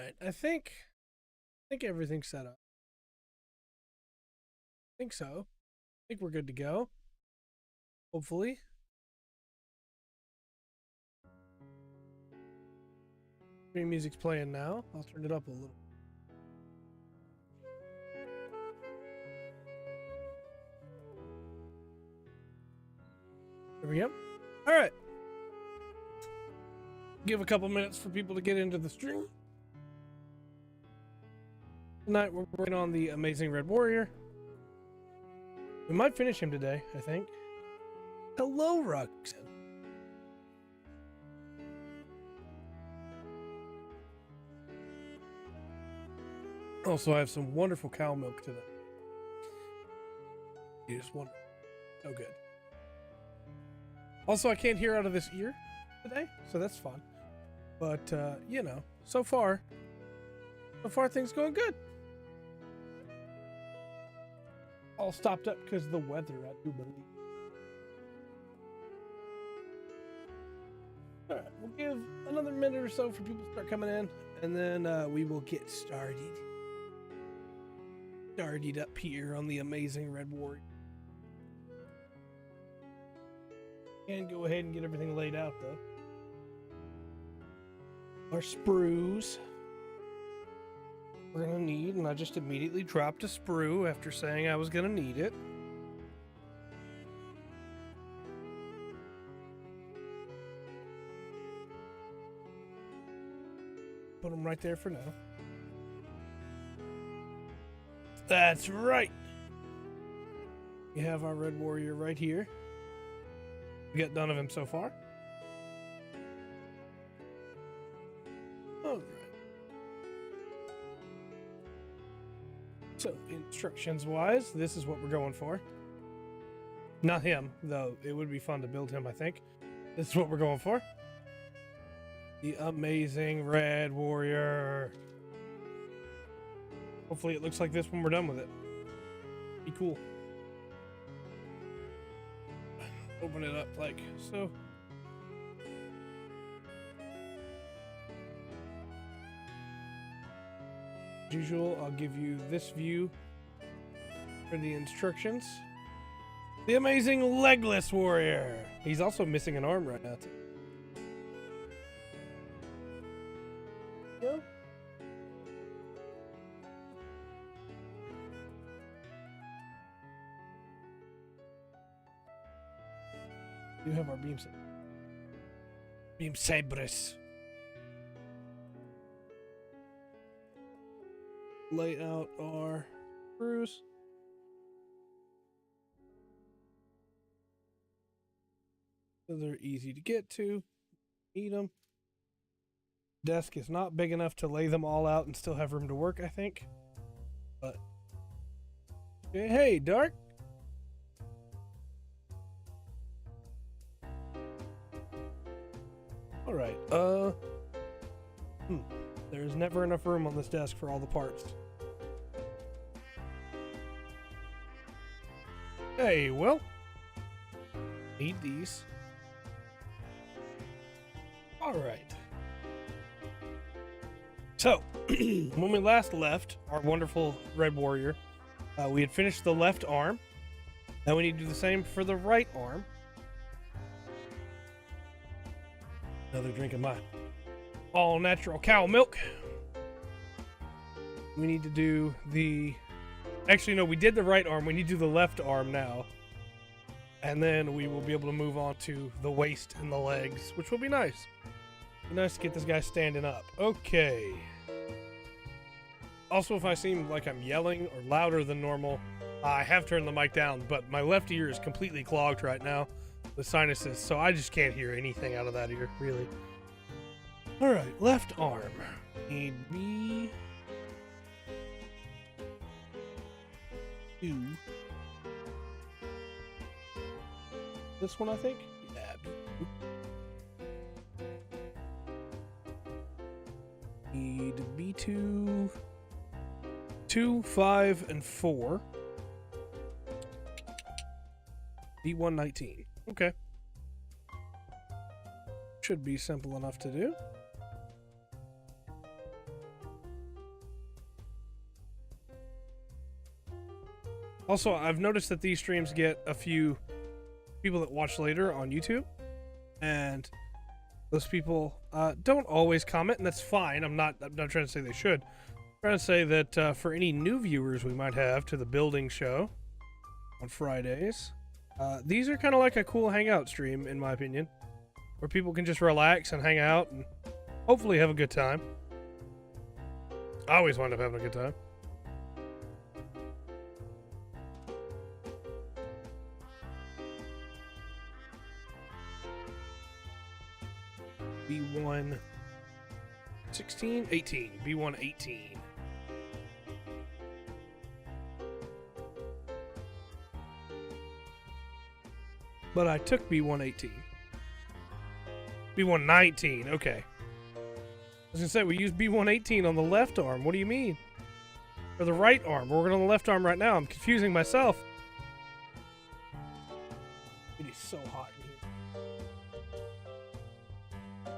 right, I think everything's set up. I think so. I think we're good to go. Hopefully. Stream music's playing now. I'll turn it up a little. There we go. All right. Give a couple minutes for people to get into the stream. Tonight we're working on the Amazing Red Warrior. We might finish him today, I think. Hello, Ruxin. Also, I have some wonderful cow milk today. You just wonder. So good. Also, I can't hear out of this ear today, so that's fun. But, you know, so far things going good. All stopped up because of the weather, I do believe. Alright, we'll give another minute or so for people to start coming in, and then we will get started. Started up here on the Amazing Red Warrior. And go ahead and get everything laid out, though. Our sprues we're gonna need, and I just immediately dropped a sprue after saying I was gonna need it. Put them right there for now. That's right. We have our Red Warrior right here. We got none of him so far. Alright. So, instructions wise, this is what we're going for. Not him, though. It would be fun to build him, I think. This is what we're going for. The Amazing Red Warrior. Hopefully it looks like this when we're done with it. Be cool. Open it up like so. As usual, I'll give you this view for the instructions. The Amazing Legless Warrior. He's also missing an arm right now, too. Go. You have our beam sabers. Lay out our screws. So they're easy to get to. Need them. Desk is not big enough to lay them all out and still have room to work, I think. But okay, hey, Dark. All right. There's never enough room on this desk for all the parts. Hey, well, need these. All right. So, when we last left our wonderful Red Warrior, we had finished the left arm. Now we need to do the same for the right arm. Another drink of my all natural cow milk. We need to do the... Actually, no, we did the right arm. We need to do the left arm now. And then we will be able to move on to the waist and the legs, which will be nice. Be nice to get this guy standing up. Okay. Also, if I seem like I'm yelling or louder than normal, I have turned the mic down, but my left ear is completely clogged right now with sinuses, so I just can't hear anything out of that ear, really. All right, left arm. Need B2. This one, I think. Yeah. Need B2, 2, 5, and 4. B119. Okay. Should be simple enough to do. Also, I've noticed that these streams get a few people that watch later on YouTube, and those people don't always comment, and that's fine. I'm not trying to say they should. I'm trying to say that for any new viewers we might have to the building show on Fridays, these are kind of like a cool hangout stream, in my opinion, where people can just relax and hang out and hopefully have a good time. I always wind up having a good time. B1 16, 18, B1 18. But I took B1 18. B1 19, okay. I was gonna say, we use B1 18 on the left arm. What do you mean? Or the right arm. We're working on the left arm right now. I'm confusing myself. It is so hot in here.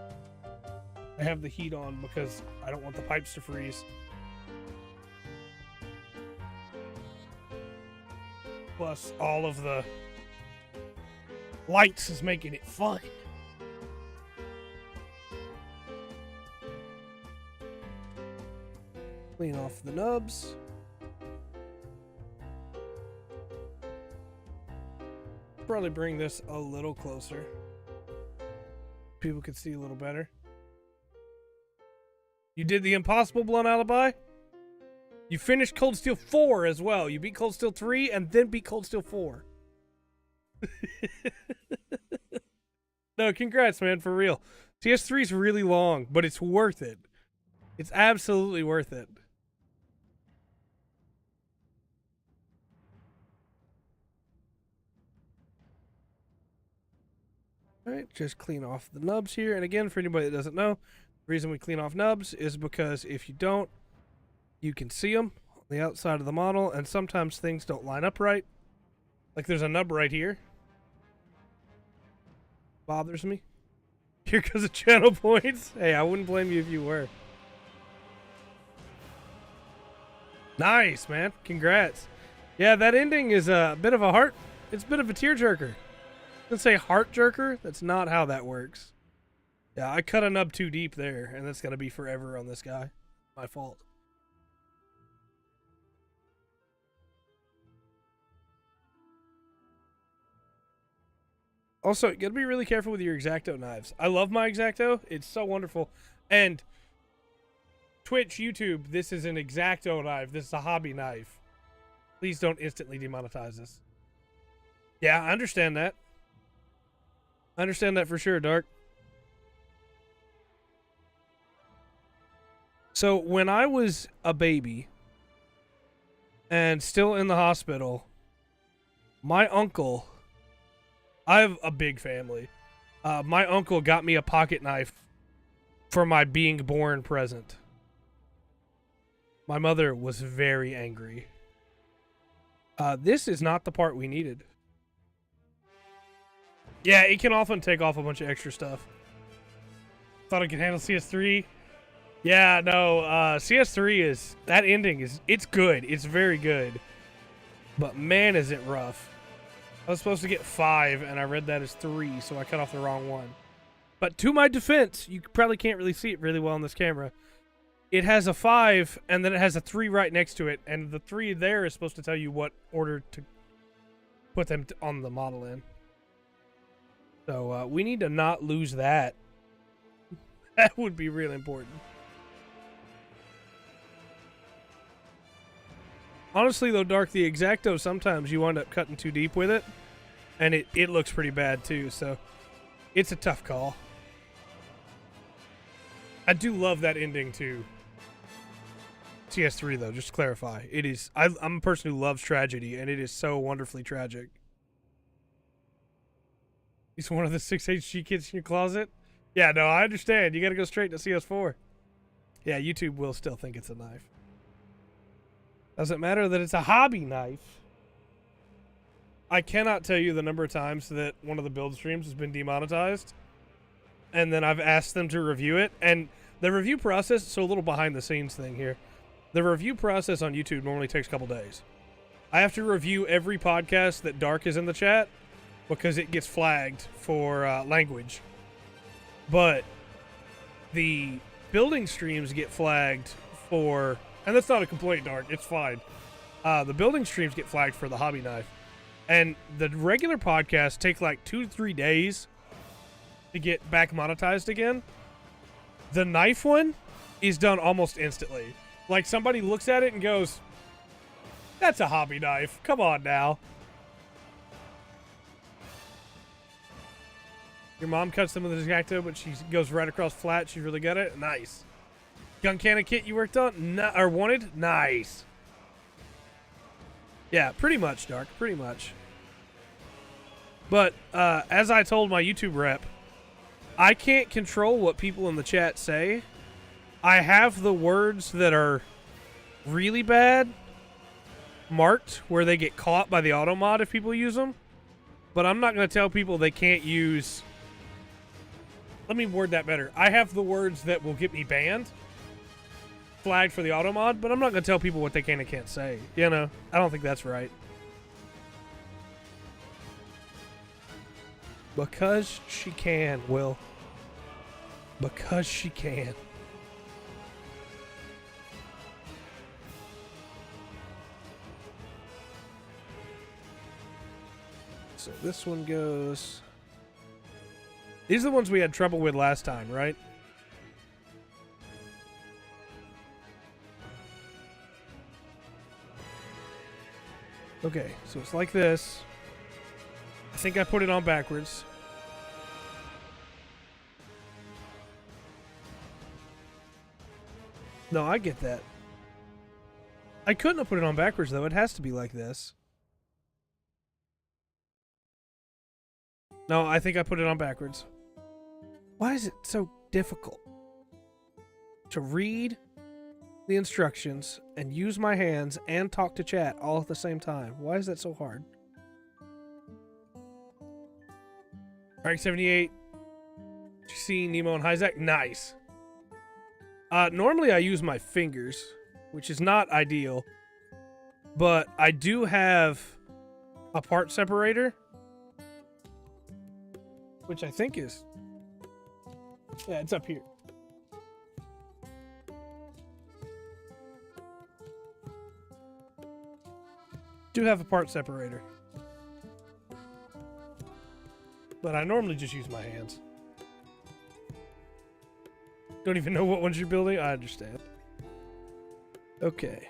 I have the heat on because I don't want the pipes to freeze. Plus, all of the lights is making it fun. Clean off the nubs. Probably bring this a little closer. People can see a little better. You did the impossible, Blunt Alibi? You finished Cold Steel 4 as well. You beat Cold Steel 3 and then beat Cold Steel 4. No, congrats, man, for real. CS3 is really long, but it's worth it. It's absolutely worth it. All right, just clean off the nubs here. And again, for anybody that doesn't know, the reason we clean off nubs is because if you don't, you can see them on the outside of the model, and sometimes things don't line up right. Like there's a nub right here. Bothers me. Here goes the channel points. Hey, I wouldn't blame you if you were. Nice, man. Congrats. Yeah, that ending is a bit of a heart. It's a bit of a tearjerker. Let's say heart jerker. That's not how that works. Yeah, I cut a nub too deep there, and that's gonna be forever on this guy. My fault. Also, you gotta be really careful with your X-Acto knives. I love my X-Acto. It's so wonderful. And Twitch, YouTube, this is an X-Acto knife. This is a hobby knife. Please don't instantly demonetize this. Yeah, I understand that. I understand that for sure, Dark. So when I was a baby and still in the hospital, my uncle, I have a big family. My uncle got me a pocket knife for my being born present. My mother was very angry. This is not the part we needed. Yeah, it can often take off a bunch of extra stuff. Thought I could handle CS3. Yeah, no, CS3 is, that ending is, it's good. It's very good. But man, is it rough. I was supposed to get 5, and I read that as 3, so I cut off the wrong one. But to my defense, you probably can't really see it really well on this camera. It has a 5, and then it has a 3 right next to it, and the 3 there is supposed to tell you what order to put them on the model in. So we need to not lose that. That would be really important. Honestly, though, Dark, the X-Acto, sometimes you wind up cutting too deep with it, and it looks pretty bad, too, so it's a tough call. I do love that ending, too. CS3, though, just to clarify. It is, I'm a person who loves tragedy, and it is so wonderfully tragic. He's one of the 6 HG kids in your closet? Yeah, no, I understand. You gotta go straight to CS4. Yeah, YouTube will still think it's a knife. Doesn't matter that it's a hobby knife. I cannot tell you the number of times that one of the build streams has been demonetized, and then I've asked them to review it, and the review process, so a little behind the scenes thing here. The review process on YouTube normally takes a couple days. I have to review every podcast that Dark is in the chat because it gets flagged for language. But the building streams get flagged for, and that's not a complaint, Dark. It's fine. The building streams get flagged for the hobby knife. And the regular podcasts take like 2 to 3 days to get back monetized again. The knife one is done almost instantly. Like somebody looks at it and goes, that's a hobby knife. Come on now. Your mom cuts them with an X-Acto, but she goes right across flat. She's really good at it. Nice. Gun cannon kit you worked on? Or wanted? Nice. Yeah, pretty much, Dark. Pretty much. But as I told my YouTube rep, I can't control what people in the chat say. I have the words that are really bad marked where they get caught by the auto mod if people use them. But I'm not going to tell people they can't use... Let me word that better. I have the words that will get me banned, flagged for the auto mod, but I'm not going to tell people what they can and can't say. You know, I don't think that's right. Because she can, Will. Because she can. So this one goes... These are the ones we had trouble with last time, right? Okay, so it's like this. I think I put it on backwards. No, I get that. I couldn't have put it on backwards, though. It has to be like this. No, I think I put it on backwards. Why is it so difficult to read the instructions and use my hands and talk to chat all at the same time? Why is that so hard? Alright, 78. Did you see Nemo and Hyzak? Nice. Normally I use my fingers, which is not ideal, but I do have a part separator, which I think is... Yeah, it's up here. Do have a part separator. But I normally just use my hands. Don't even know what ones you're building? I understand. Okay.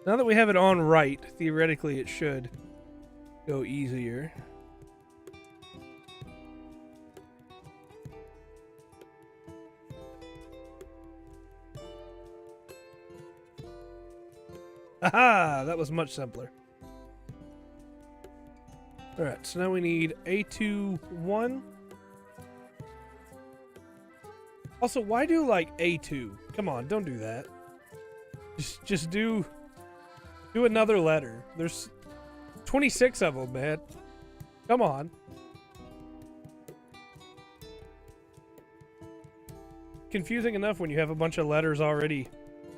Now that we have it on right, theoretically it should go easier. Aha! That was much simpler. Alright, so now we need A2-1. Also, why do, like, A2? Come on, don't do that. Just do another letter. There's 26 of them, man. Come on. Confusing enough when you have a bunch of letters already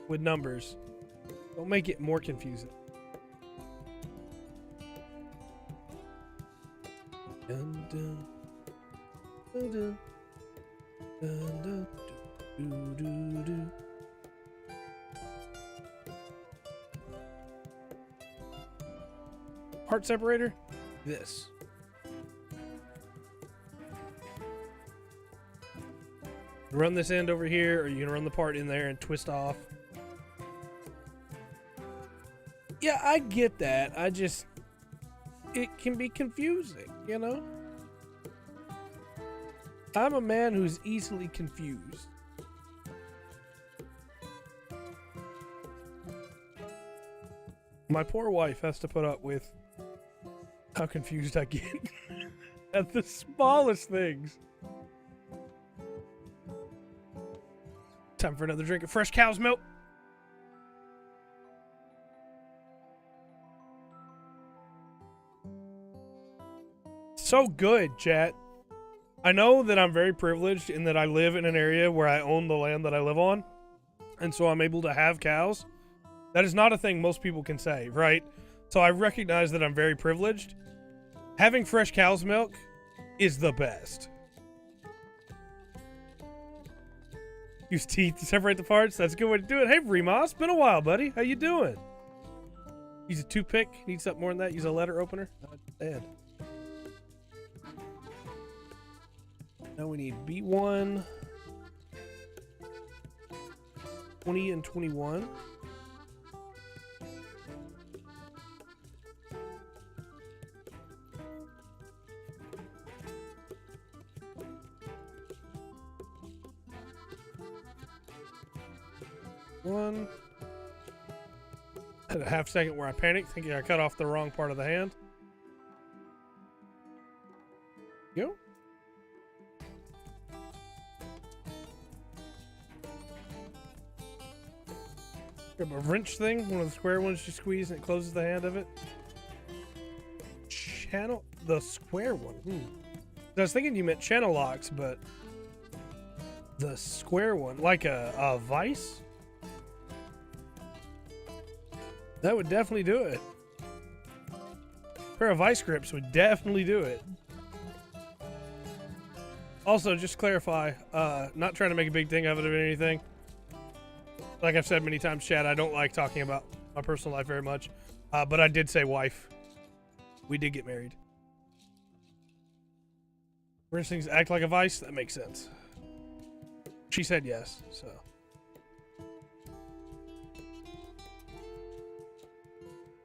with numbers. Don't make it more confusing. Dun, dun, dun, dun, dun, dun, dun, dun, dun. Part separator? This. Run this end over here, or you can run the part in there and twist off. Yeah, I get that. It can be confusing, you know? I'm a man who's easily confused. My poor wife has to put up with how confused I get at the smallest things. Time for another drink of fresh cow's milk. So good, chat. I know that I'm very privileged in that I live in an area where I own the land that I live on, and so I'm able to have cows. That is not a thing most people can say, right? So I recognize that I'm very privileged. Having fresh cow's milk is the best. Use teeth to separate the parts. That's a good way to do it. Hey, Remas, been a while, buddy. How you doing? Use a toothpick. Need something more than that. Use a letter opener. Not bad. Now we need B1, 20 and 21. One. Had a half second where I panicked, thinking I cut off the wrong part of the hand. Go. Grab a wrench thing, one of the square ones you squeeze and it closes the hand of it. Channel, the square one. I was thinking you meant channel locks, but the square one, like a vise? That would definitely do it. A pair of vice grips would definitely do it. Also, just to clarify, not trying to make a big thing of it or anything. Like I've said many times, Chad, I don't like talking about my personal life very much. But I did say wife. We did get married. For instance, act like a vice? That makes sense. She said yes, so.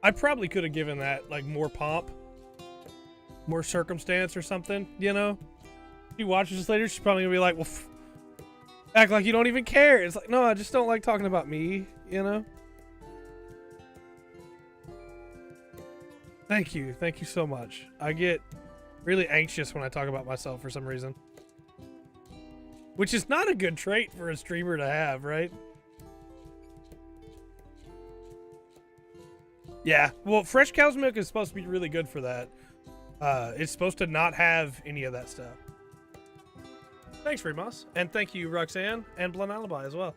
I probably could have given that, like, more pomp. More circumstance or something, you know? If she watches this later, she's probably gonna be like, well, act like you don't even care. It's like, no, I just don't like talking about me, you know? Thank you so much. I get really anxious when I talk about myself for some reason. Which is not a good trait for a streamer to have, right? Yeah, well, fresh cow's milk is supposed to be really good for that. It's supposed to not have any of that stuff. Thanks, Remas. And thank you, Roxanne, and Blunt Alibi as well.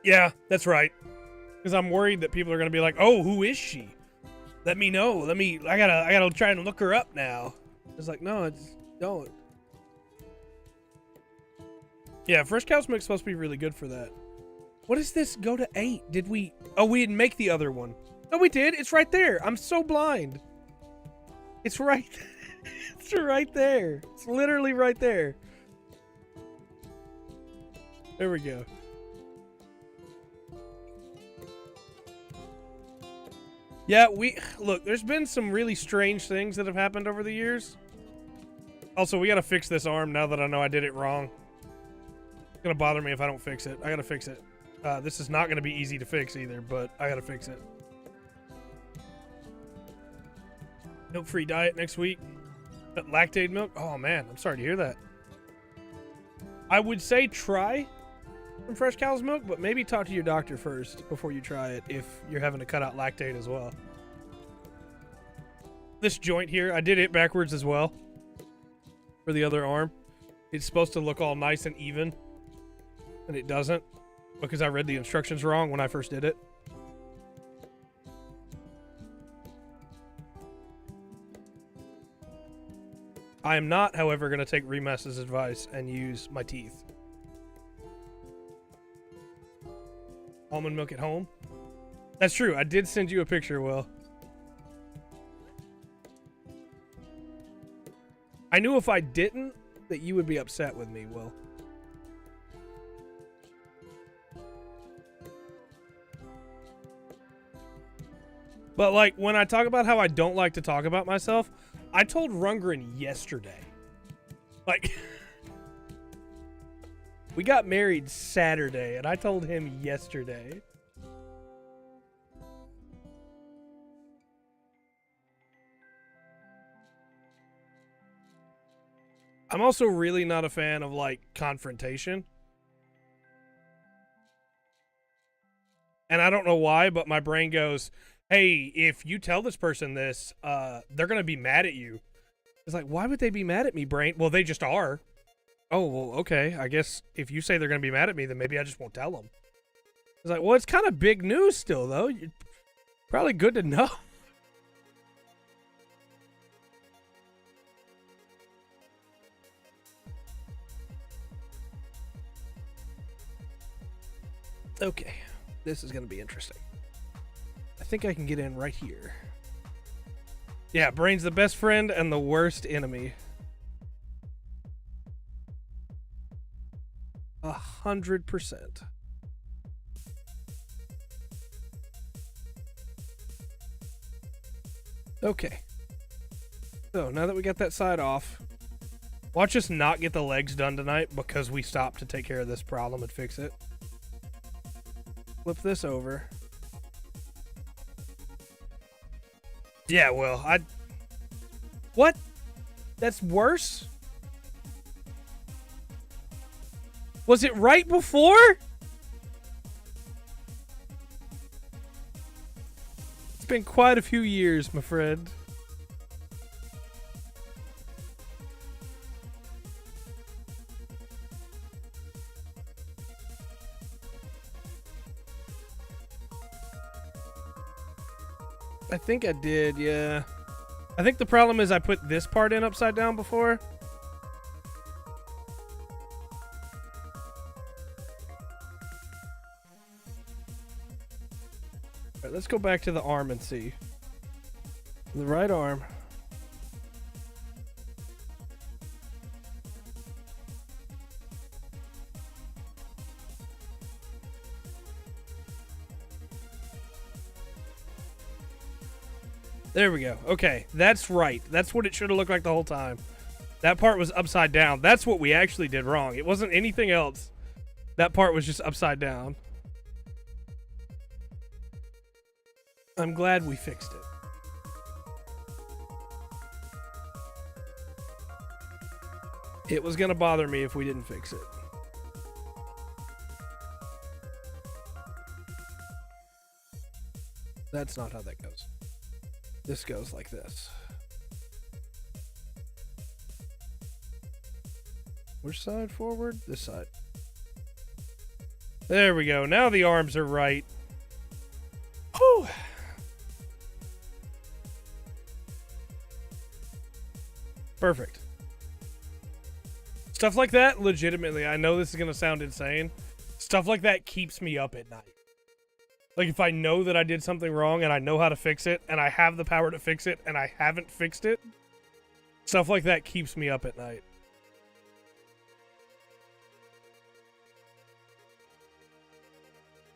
Yeah, that's right. Because I'm worried that people are going to be like, oh, who is she? Let me know. I gotta try and look her up now. It's like, no, don't. Yeah, fresh cow's milk is supposed to be really good for that. What is this? Go to 8. Did we? Oh, we didn't make the other one. No, we did. It's right there. I'm so blind. It's right. It's right there. It's literally right there. There we go. Yeah, look, there's been some really strange things that have happened over the years. Also, we gotta fix this arm now that I know I did it wrong. It's gonna bother me if I don't fix it. I gotta fix it. This is not gonna be easy to fix either, but I gotta fix it. Milk-free diet next week. Lactate milk? Oh man, I'm sorry to hear that. I would say try some fresh cow's milk, but maybe talk to your doctor first before you try it if you're having to cut out lactate as well. This joint here, I did it backwards as well for the other arm. It's supposed to look all nice and even, and it doesn't because I read the instructions wrong when I first did it. I am not, however, going to take Remas's advice and use my teeth. Almond milk at home? That's true. I did send you a picture, Will. I knew if I didn't, that you would be upset with me, Will. But, like, when I talk about how I don't like to talk about myself, I told Rundgren yesterday. Like, we got married Saturday, and I told him yesterday. I'm also really not a fan of, like, confrontation. And I don't know why, but my brain goes, hey, if you tell this person this, they're going to be mad at you. It's like, why would they be mad at me, brain? Well, they just are. Oh, well, okay. I guess if you say they're going to be mad at me, then maybe I just won't tell them. It's like, well, it's kind of big news still, though. Probably good to know. Okay, this is going to be interesting. I think I can get in right here. Yeah, Brain's the best friend and the worst enemy. 100%. Okay. So, now that we got that side off, watch us not get the legs done tonight because we stopped to take care of this problem and fix it. Flip this over. Yeah, well, What? That's worse? Was it right before? It's been quite a few years, my friend. I think I did, yeah. I think the problem is I put this part in upside down before. Alright, let's go back to the arm and see. The right arm. There we go. Okay, that's right. That's what it should have looked like the whole time. That part was upside down. That's what we actually did wrong. It wasn't anything else. That part was just upside down. I'm glad we fixed it. It was going to bother me if we didn't fix it. That's not how that goes. This goes like this. Which side forward? This side. There we go. Now the arms are right. Whew. Perfect. Stuff like that, legitimately, I know this is going to sound insane. Stuff like that keeps me up at night. Like, if I know that I did something wrong and I know how to fix it and I have the power to fix it and I haven't fixed it, stuff like that keeps me up at night.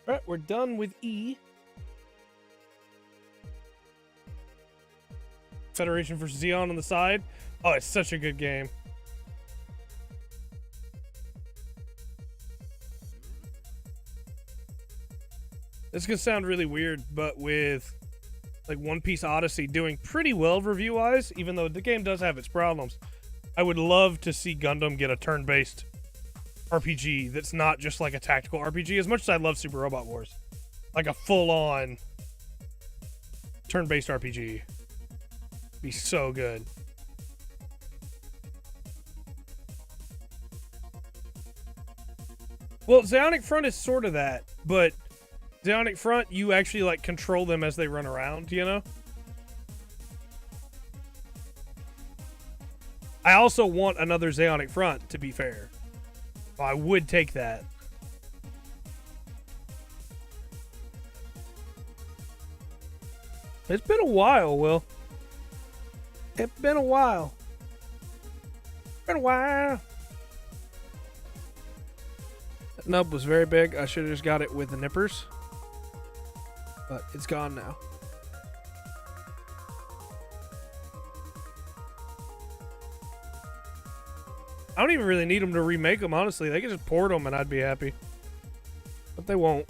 Alright, we're done with E. Federation vs. Xeon on the side. Oh, it's such a good game. This is going to sound really weird, but with like One Piece Odyssey doing pretty well review-wise, even though the game does have its problems, I would love to see Gundam get a turn-based RPG that's not just like a tactical RPG, as much as I love Super Robot Wars. Like a full-on turn-based RPG. Be so good. Well, Zeonic Front is sort of that, but Zeonic Front, you actually like control them as they run around, you know? I also want another Zeonic Front, to be fair. I would take that. It's been a while, Will. It's been a while. Been a while. That nub was very big. I should have just got it with the nippers. But it's gone now. I don't even really need them to remake them, honestly. They can just port them and I'd be happy. But they won't.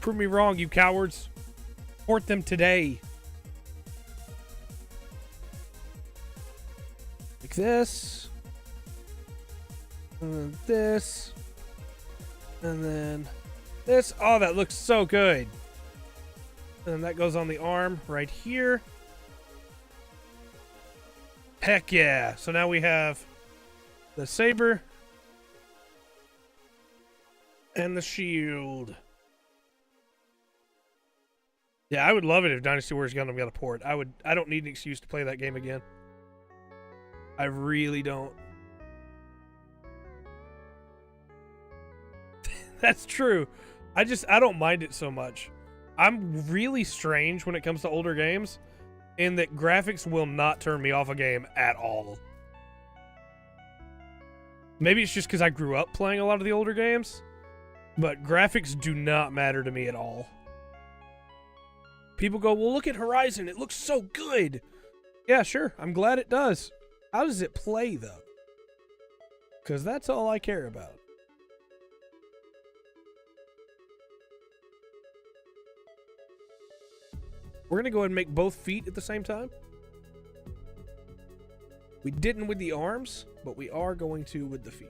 Prove me wrong, you cowards. Port them today. Like this. And then this. And then this. Oh, that looks so good. And then that goes on the arm right here. Heck yeah. So now we have the saber. And the shield. Yeah, I would love it if Dynasty Warriors Gundam got a port. I don't need an excuse to play that game again. I really don't. That's true. I don't mind it so much. I'm really strange when it comes to older games in that graphics will not turn me off a game at all. Maybe it's just because I grew up playing a lot of the older games, but graphics do not matter to me at all. People go, well, look at Horizon. It looks so good. Yeah, sure. I'm glad it does. How does it play, though? Because that's all I care about. We're going to go ahead and make both feet at the same time. We didn't with the arms, but we are going to with the feet.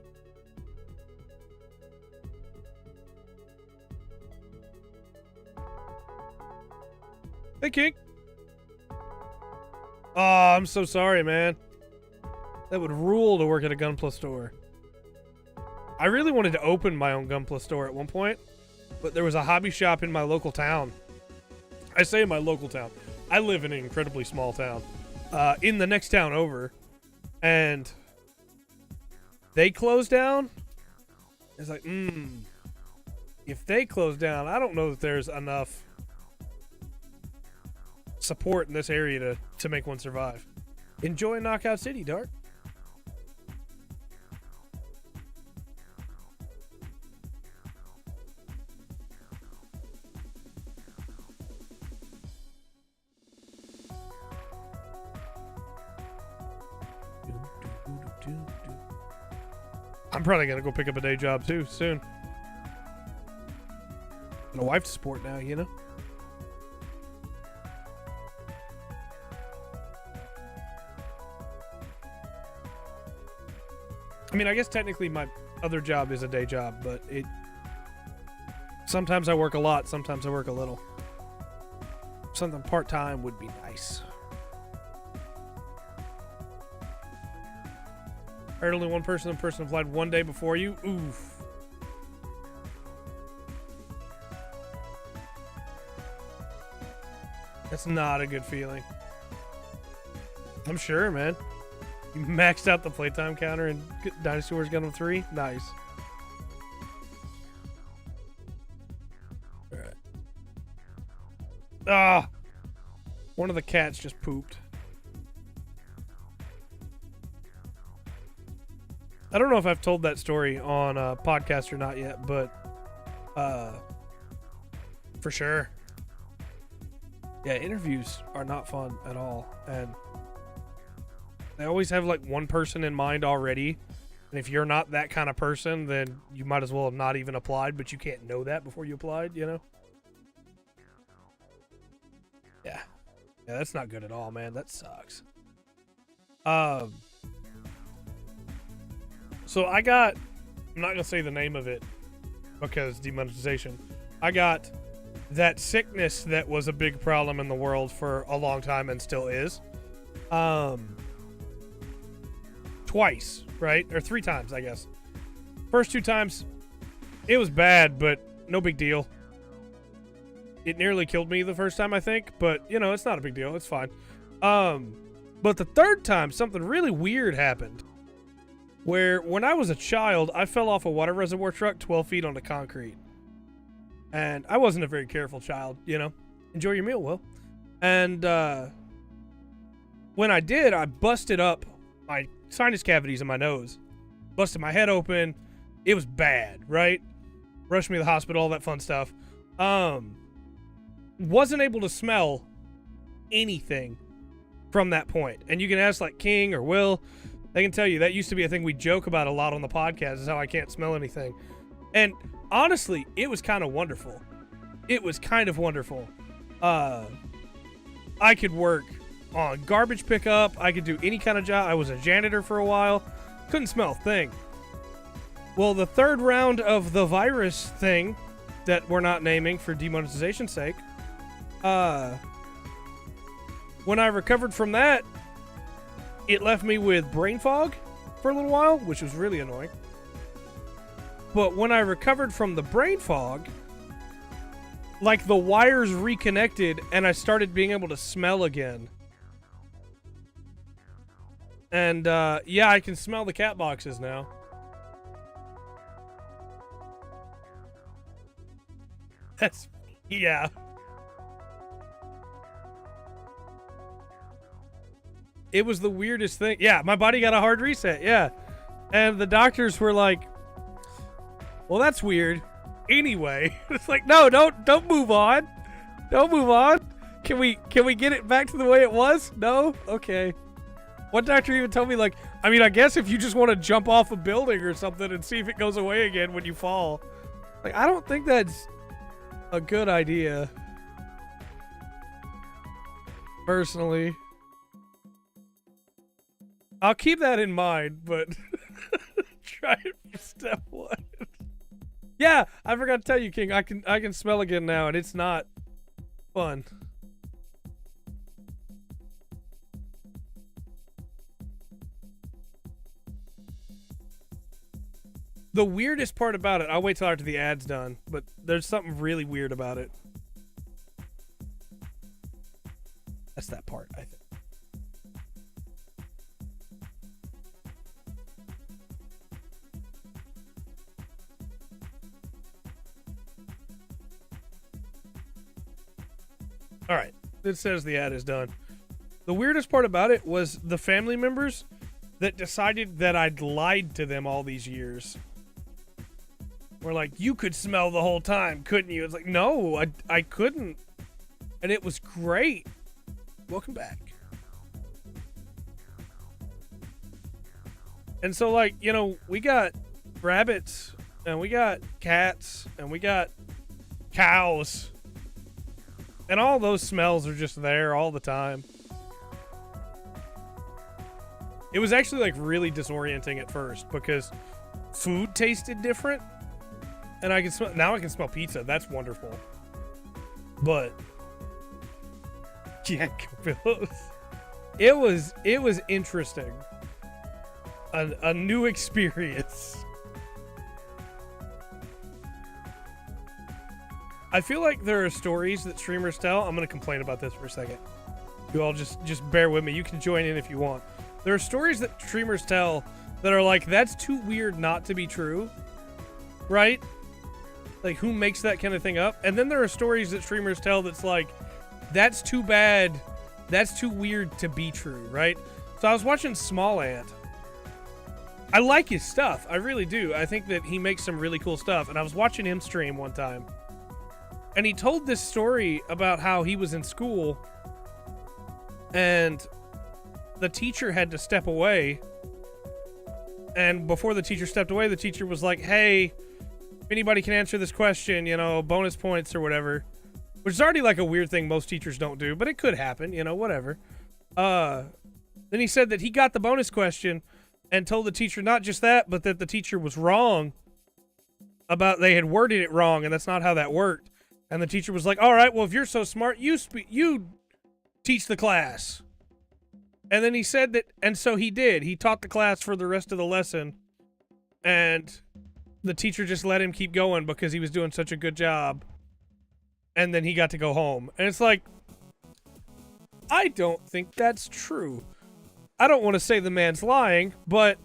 Hey, King. Oh, I'm so sorry, man. That would rule to work at a Gunpla store. I really wanted to open my own Gunpla store at one point, but there was a hobby shop in my local town. I say in my local town. I live in an incredibly small town. In the next town over. And they closed down. It's like, if they close down, I don't know that there's enough support in this area to make one survive. Enjoy Knockout City, Dark. I'm probably gonna go pick up a day job too soon. And a wife to support now, you know? I mean, I guess technically my other job is a day job, but sometimes I work a lot, sometimes I work a little. Something part-time would be nice. I heard only one person applied one day before you. Oof. That's not a good feeling. I'm sure, man. You maxed out the playtime counter in Dynasty Warriors Gundam 3? Nice. Alright. Ah! One of the cats just pooped. I don't know if I've told that story on a podcast or not yet, but for sure. Yeah, interviews are not fun at all, and they always have like one person in mind already, and if you're not that kind of person, then you might as well have not even applied, but you can't know that before you applied, you know? Yeah, that's not good at all, man. That sucks. So I'm not gonna say the name of it because demonetization. I got that sickness that was a big problem in the world for a long time and still is. Twice, right? Or 3 times, I guess. First 2 times, it was bad, but no big deal. It nearly killed me the first time, I think, but you know, it's not a big deal. It's fine. But the 3rd time, something really weird happened. Where when I was a child, I fell off a water reservoir truck 12 feet onto concrete. And I wasn't a very careful child, you know. Enjoy your meal, Will. And when I did, I busted up my sinus cavities in my nose. Busted my head open. It was bad, right? Rushed me to the hospital, all that fun stuff. Wasn't able to smell anything from that point. And you can ask like King or Will. They can tell you that used to be a thing we joke about a lot on the podcast, is how I can't smell anything. And honestly, it was kind of wonderful. It was kind of wonderful. I could work on garbage pickup. I could do any kind of job. I was a janitor for a while. Couldn't smell a thing. Well, the 3rd round of the virus thing that we're not naming for demonetization's sake, when I recovered from that, it left me with brain fog for a little while, which was really annoying. But when I recovered from the brain fog, like the wires reconnected and I started being able to smell again. And yeah, I can smell the cat boxes now. That's, yeah. It was the weirdest thing. Yeah, my body got a hard reset. Yeah. And the doctors were like, well, that's weird. Anyway, it's like, no, don't move on. Don't move on. Can we get it back to the way it was? No? Okay. One doctor even told me, like, I mean, I guess if you just want to jump off a building or something and see if it goes away again when you fall. Like, I don't think that's a good idea. Personally. I'll keep that in mind, but try it for step one. Yeah, I forgot to tell you, King. I can smell again now, and it's not fun. The weirdest part about it, I'll wait till after the ad's done, but there's something really weird about it. That's that part, I think. All right, it says the ad is done. The weirdest part about it was the family members that decided that I'd lied to them all these years. We're like, you could smell the whole time, couldn't you? It's like, no, I couldn't. And it was great. Welcome back. And so, like, you know, we got rabbits, and we got cats, and we got cows. And all those smells are just there all the time. It was actually, like, really disorienting at first because food tasted different. And I can smell, now I can smell pizza. That's wonderful. But Jack pillows. It was interesting. A new experience. I feel like there are stories that streamers tell. I'm gonna complain about this for a second. You all just bear with me. You can join in if you want. There are stories that streamers tell that are like, that's too weird not to be true. Right? Like, who makes that kind of thing up? And then there are stories that streamers tell that's like, that's too bad, that's too weird to be true, right? So I was watching Small Ant. I like his stuff. I really do. I think that he makes some really cool stuff. And I was watching him stream one time. And he told this story about how he was in school and the teacher had to step away. And before the teacher stepped away, the teacher was like, hey, if anybody can answer this question, you know, bonus points or whatever. Which is already like a weird thing most teachers don't do, but it could happen, you know, whatever. Then he said that he got the bonus question and told the teacher not just that, but that the teacher was wrong about they had worded it wrong and that's not how that worked. And the teacher was like, all right, well, if you're so smart, you teach the class. And then he said that, and so he did. He taught the class for the rest of the lesson. And the teacher just let him keep going because he was doing such a good job. And then he got to go home. And it's like, I don't think that's true. I don't want to say the man's lying, but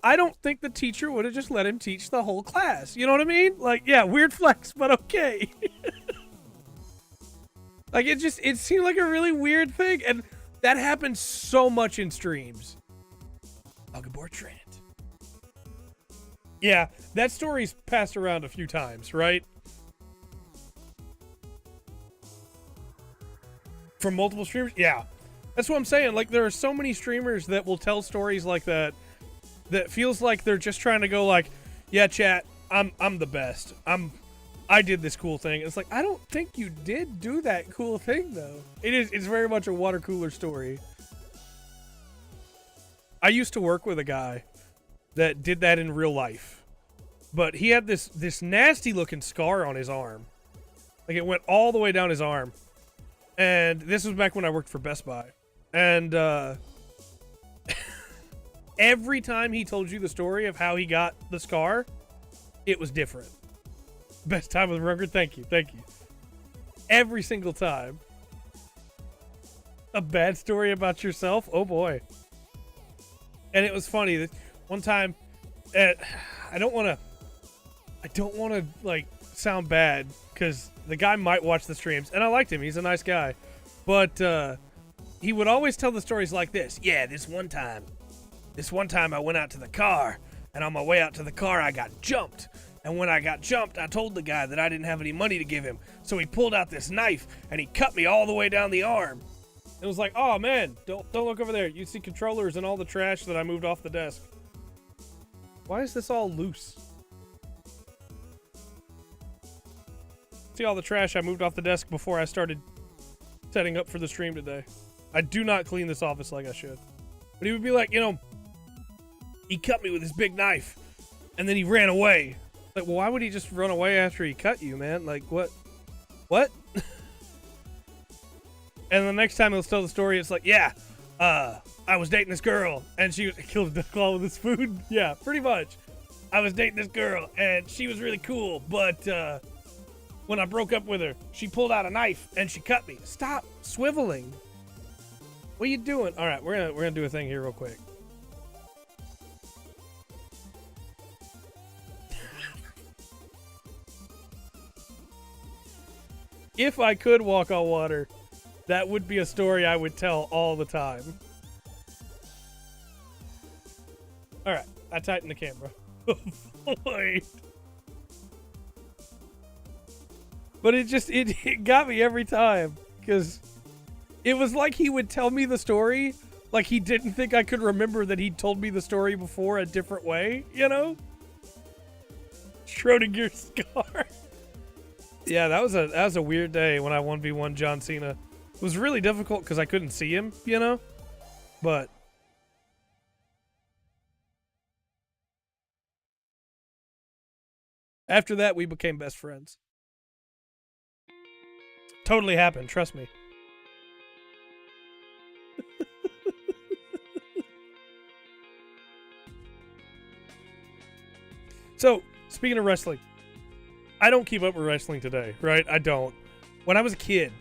I don't think the teacher would have just let him teach the whole class. You know what I mean? Like, yeah, weird flex, but okay. Like, it seemed like a really weird thing. And that happens so much in streams. Bugabore Trent. Yeah, that story's passed around a few times, right? From multiple streamers? Yeah. That's what I'm saying. Like, there are so many streamers that will tell stories like that that feels like they're just trying to go like, yeah, chat, I'm the best. I did this cool thing. It's like, I don't think you did do that cool thing, though. It's very much a water cooler story. I used to work with a guy that did that in real life. But he had this nasty looking scar on his arm. Like, it went all the way down his arm. And this was back when I worked for Best Buy. And every time he told you the story of how he got the scar, it was different. Best time with Rucker. Thank you. Every single time. A bad story about yourself? Oh boy. And it was funny that one time, I don't want to like sound bad because the guy might watch the streams, and I liked him. He's a nice guy, but he would always tell the stories like this. Yeah, this one time I went out to the car, and on my way out to the car, I got jumped. And when I got jumped, I told the guy that I didn't have any money to give him. So he pulled out this knife, and he cut me all the way down the arm. It was like, oh man, don't look over there. You see controllers and all the trash that I moved off the desk. Why is this all loose? See all the trash I moved off the desk before I started setting up for the stream today. I do not clean this office like I should. But he would be like, he cut me with his big knife, and then he ran away. Like, well, why would he just run away after he cut you, man? Like, what? And the next time he'll tell the story, it's like, yeah, I was dating this girl, and she killed a duck claw with his food. Yeah, pretty much. I was dating this girl, and she was really cool, but when I broke up with her, she pulled out a knife, and she cut me. Stop swiveling. What are you doing? All right, we're gonna do a thing here real quick. If I could walk on water, that would be a story I would tell all the time. All right, I tightened the camera. Wait. But it got me every time, because it was like he would tell me the story like he didn't think I could remember that he'd told me the story before a different way, Schrodinger's scar. Yeah, that was a weird day when I 1v1 John Cena. It was really difficult because I couldn't see him, But after that, we became best friends. Totally happened, trust me. So, speaking of wrestling, I don't keep up with wrestling today, right? I don't. When I was a kid,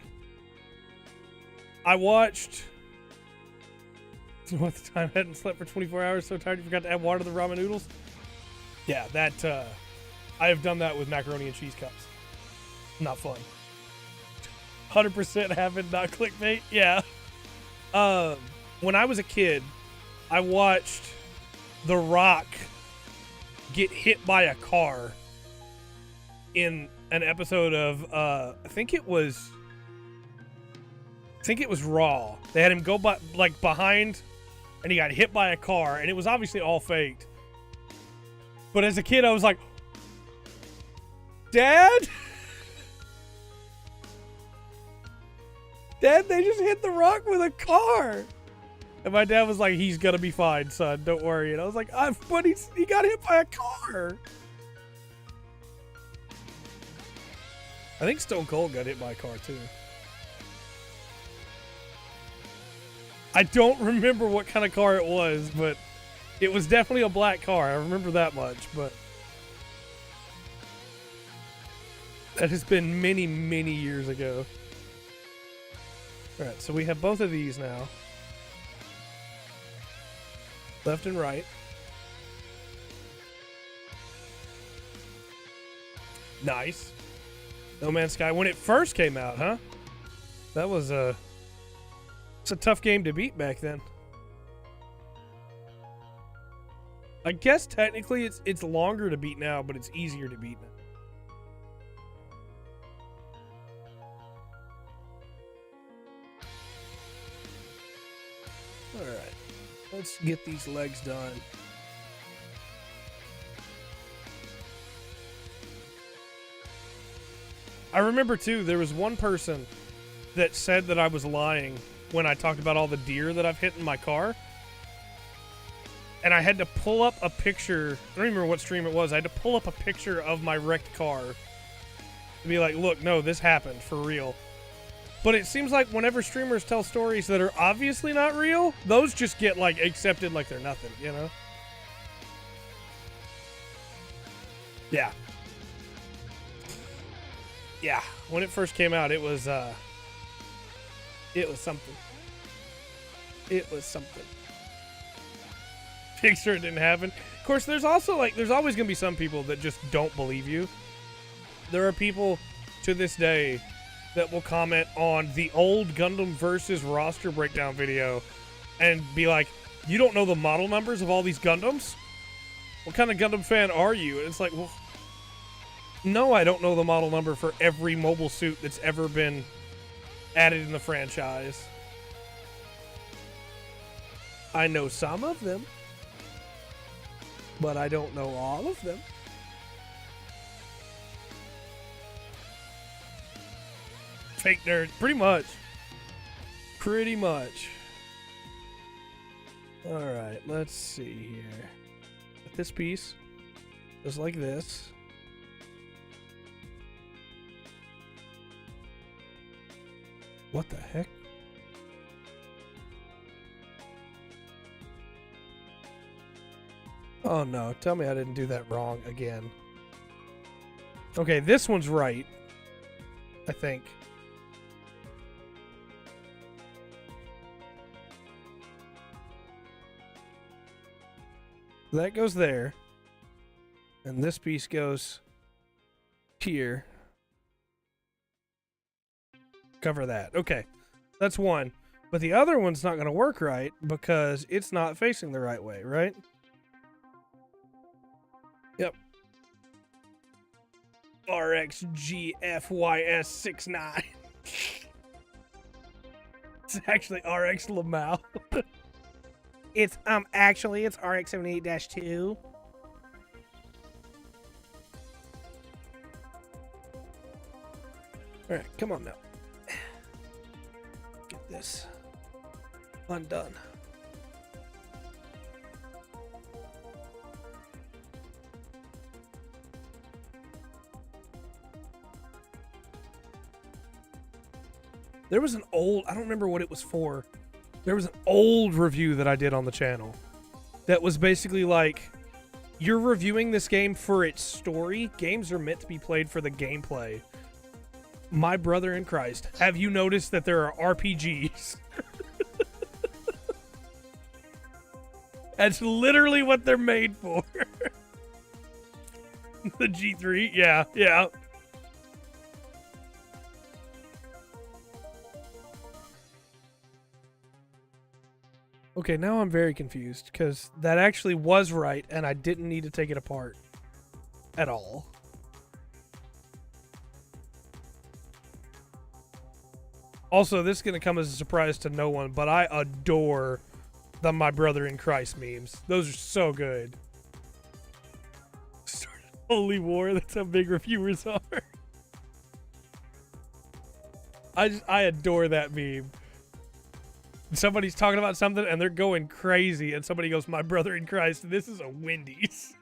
I watched... What the time I hadn't slept for 24 hours, so tired you forgot to add water to the ramen noodles? Yeah, that, I have done that with macaroni and cheese cups. Not fun. 100% happened, not clickbait. Yeah. When I was a kid, I watched The Rock get hit by a car in an episode of I think it was Raw. They had him go behind, and he got hit by a car, and it was obviously all faked. But as a kid, I was like, Dad, they just hit The Rock with a car. And my dad was like, he's gonna be fine, son, don't worry. And I was like, but he got hit by a car. I think Stone Cold got hit by a car too. I don't remember what kind of car it was, but it was definitely a black car. I remember that much, but that has been many, many years ago. All right, so we have both of these now. Left and right. Nice. No Man's Sky. When it first came out, huh? That was it's a tough game to beat back then. I guess technically it's longer to beat now, but it's easier to beat now. All right. Let's get these legs done. I remember too, there was one person that said that I was lying when I talked about all the deer that I've hit in my car. And I had to pull up a picture. I don't even remember what stream it was. I had to pull up a picture of my wrecked car to be like, look, no, this happened for real. But it seems like whenever streamers tell stories that are obviously not real, those just get accepted like they're nothing, Yeah. Yeah. When it first came out, it was something. It was something. Picture it didn't happen. Of course, there's also there's always gonna be some people that just don't believe you. There are people to this day that will comment on the old Gundam versus roster breakdown video and be like, "You don't know the model numbers of all these Gundams? What kind of Gundam fan are you?" And it's like, well, no, I don't know the model number for every mobile suit that's ever been added in the franchise. I know some of them, but I don't know all of them. Fake nerd, pretty much. Pretty much. All right, let's see here. This piece is like this. What the heck? Oh no, tell me I didn't do that wrong again. Okay, this one's right, I think. That goes there. And this piece goes here. Cover that. Okay, that's one. But the other one's not going to work right because it's not facing the right way, right? Yep. RXGFYS69. It's actually RX Lamau. It's actually it's RX-78-2. All right, come on now. Get this undone. There was an old, I don't remember what it was for. There was an old review that I did on the channel that was basically like, you're reviewing this game for its story. Games are meant to be played for the gameplay. My brother in Christ, have you noticed that there are RPGs? That's literally what they're made for. The G3, yeah, yeah. Okay, now I'm very confused because that actually was right and I didn't need to take it apart at all. Also, this is going to come as a surprise to no one, but I adore the My Brother in Christ memes. Those are so good. Started Holy War, that's how big reviewers are. I adore that meme. Somebody's talking about something and they're going crazy and somebody goes, "My brother in Christ, this is a Wendy's."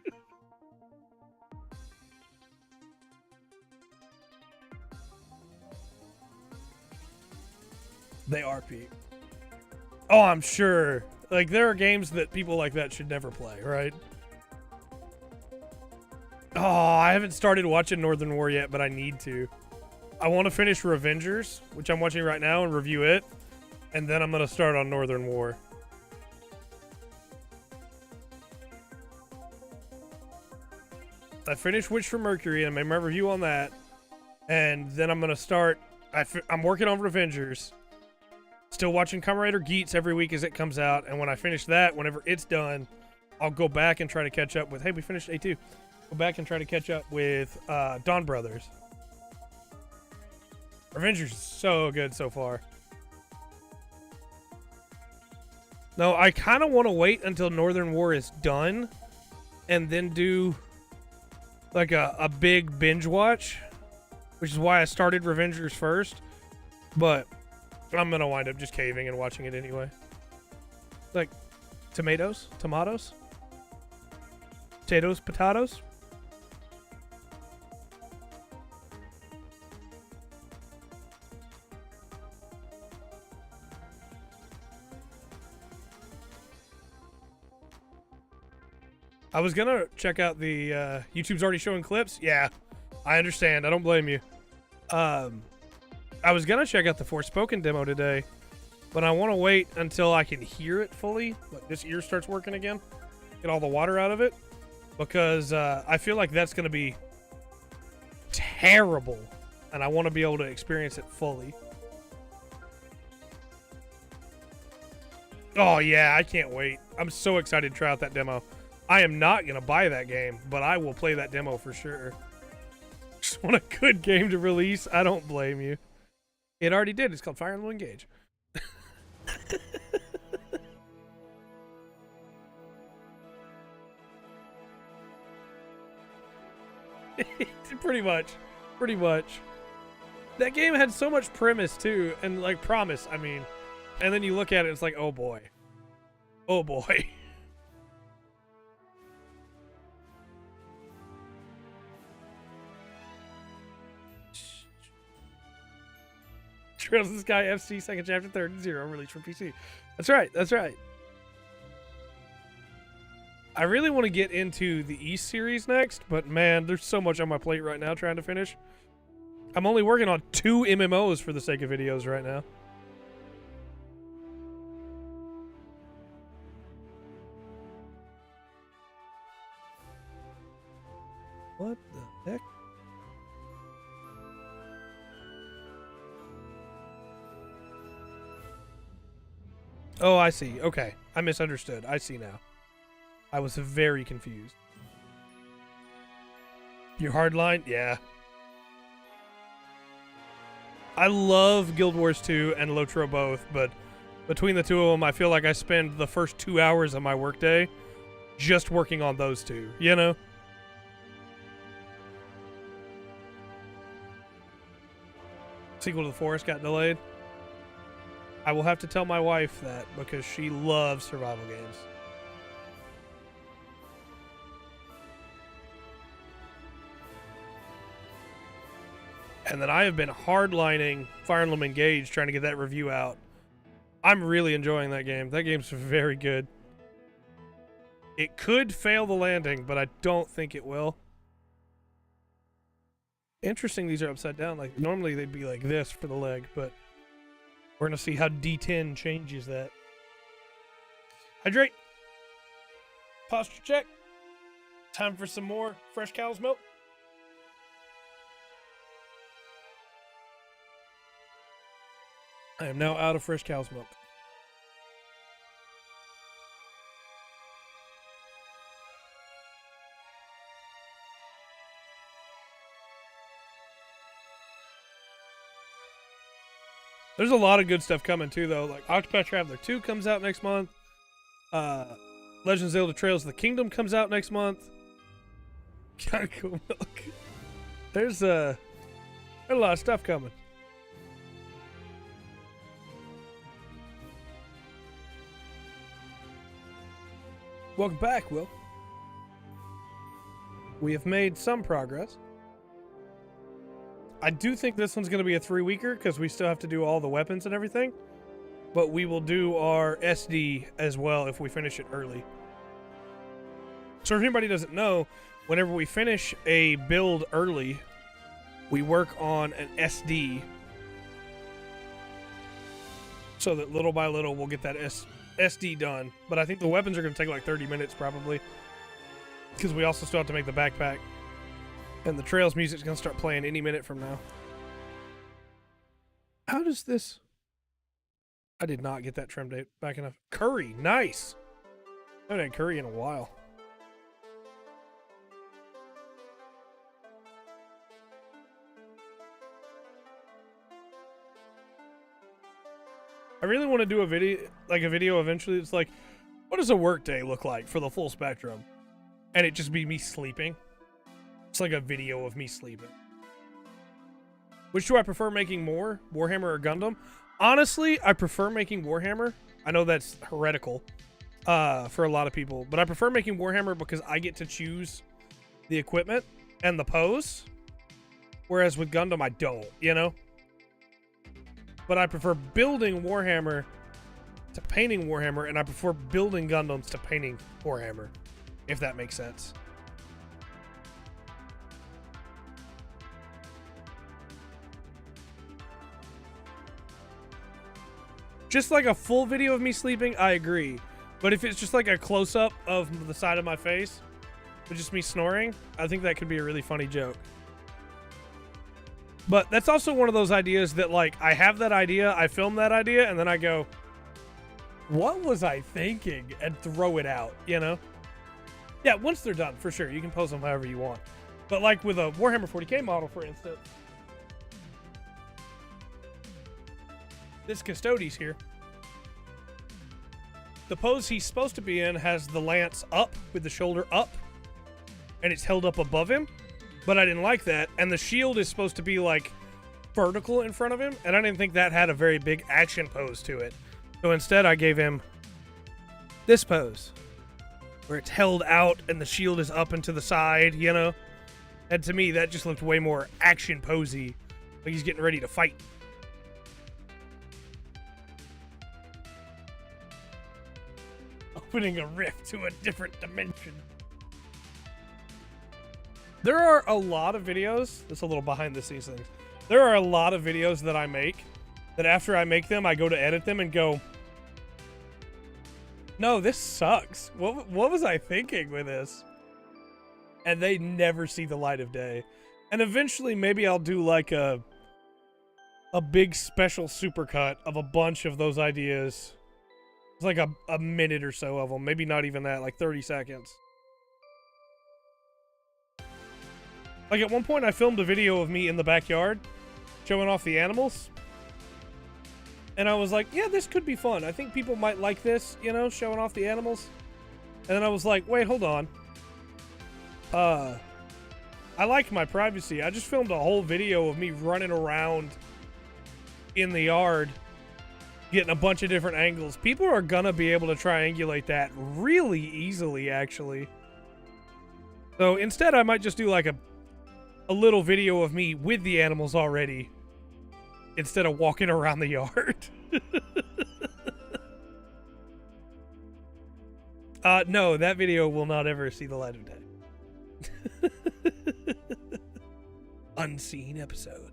They are Pete. Oh, I'm sure. Like, there are games that people like that should never play, right? Oh, I haven't started watching Northern War yet, but I need to. I want to finish Revengers, which I'm watching right now, and review it. And then I'm going to start on Northern War. I finished Witch from Mercury and I made my review on that. And then I'm going to start... I'm working on Revengers. Still watching Kamen Rider Geats every week as it comes out. And when I finish that, whenever it's done, I'll go back and try to catch up with... Hey, we finished A2. Go back and try to catch up with Dawn Brothers. Revengers is so good so far. No, I kind of want to wait until Northern War is done and then do like a big binge watch, which is why I started Revengers first, but I'm going to wind up just caving and watching it anyway. Like, tomatoes? Potatoes? Potatoes? I was gonna check out the YouTube's already showing clips. Yeah, I understand. I don't blame you. I was gonna check out the Forspoken demo today, but I want to wait until I can hear it fully. Like this ear starts working again, get all the water out of it, because I feel like that's gonna be terrible, and I want to be able to experience it fully. Oh yeah, I can't wait. I'm so excited to try out that demo. I am not going to buy that game, but I will play that demo for sure. Just want a good game to release. I don't blame you. It already did. It's called Fire Emblem Engage. Pretty much. Pretty much. That game had so much premise too, and like promise, I mean. And then you look at it, it's like, oh boy. Oh boy. Trails of the Sky FC second chapter 3rd and 0 released for PC. That's right. That's right. I really want to get into the East series next, but man, there's so much on my plate right now trying to finish. I'm only working on 2 MMOs for the sake of videos right now. What the heck? Oh, I see. Okay. I misunderstood. I see now. I was very confused. Your hardline? Yeah. I love Guild Wars 2 and Lotro both, but between the two of them, I feel like I spend the first 2 hours of my workday just working on those two, you know? Sequel to The Forest got delayed. I will have to tell my wife that because she loves survival games. And then I have been hardlining Fire Emblem Engage, trying to get that review out. I'm really enjoying that game. That game's very good. It could fail the landing, but I don't think it will. Interesting, these are upside down. Like normally they'd be like this for the leg, but we're gonna see how D10 changes that. Hydrate. Posture check. Time for some more fresh cow's milk. I am now out of fresh cow's milk. There's a lot of good stuff coming too, though. Like Octopath Traveler 2 comes out next month. Legend of Zelda Trails of the Kingdom comes out next month. Cool milk. There's a lot of stuff coming. Welcome back, Will. We have made some progress. I do think this one's going to be a 3-weeker because we still have to do all the weapons and everything. But we will do our SD as well if we finish it early. So if anybody doesn't know, whenever we finish a build early, we work on an SD so that little by little we'll get that SD done. But I think the weapons are going to take like 30 minutes probably because we also still have to make the backpack. And the Trails music's going to start playing any minute from now. How does this... I did not get that trim date back enough. Curry, nice! I haven't had curry in a while. I really want to do a video eventually. It's like, what does a work day look like for the full spectrum? And it just be me sleeping. It's like a video of me sleeping. Which do I prefer making more? Warhammer or Gundam? Honestly, I prefer making Warhammer. I know that's heretical for a lot of people, but I prefer making Warhammer because I get to choose the equipment and the pose. Whereas with Gundam, I don't, you know? But I prefer building Warhammer to painting Warhammer, and I prefer building Gundams to painting Warhammer. if that makes sense. Just like a full video of me sleeping, I agree. But if it's just like a close-up of the side of my face, with just me snoring, I think that could be a really funny joke. But that's also one of those ideas that, like, I have that idea, I film that idea, and then I go, what was I thinking? And throw it out, you know? Yeah, once they're done, for sure. You can pose them however you want. But like with a Warhammer 40k model, for instance, this Custodes here, the pose he's supposed to be in has the lance up with the shoulder up, and it's held up above him, but I didn't like that. And the shield is supposed to be like vertical in front of him, and I didn't think that had a very big action pose to it. So instead I gave him this pose, where it's held out and the shield is up and to the side, you know? And to me, that just looked way more action posy, like he's getting ready to fight. Opening a rift to a different dimension. There are a lot of videos, that's a little behind the scenes things. There are a lot of videos that I make that after I make them, I go to edit them and go, no, this sucks. What was I thinking with this? And they never see the light of day. And eventually maybe I'll do like a big special supercut of a bunch of those ideas. It's like a minute or so of them. Maybe not even that, like 30 seconds. Like at one point I filmed a video of me in the backyard showing off the animals. And I was like, yeah, this could be fun. I think people might like this, you know, showing off the animals. And then I was like, wait, hold on. I like my privacy. I just filmed a whole video of me running around in the yard, getting a bunch of different angles. People are gonna be able to triangulate that really easily, actually. So instead, I might just do like a little video of me with the animals already, instead of walking around the yard. No, that video will not ever see the light of day. Unseen episode.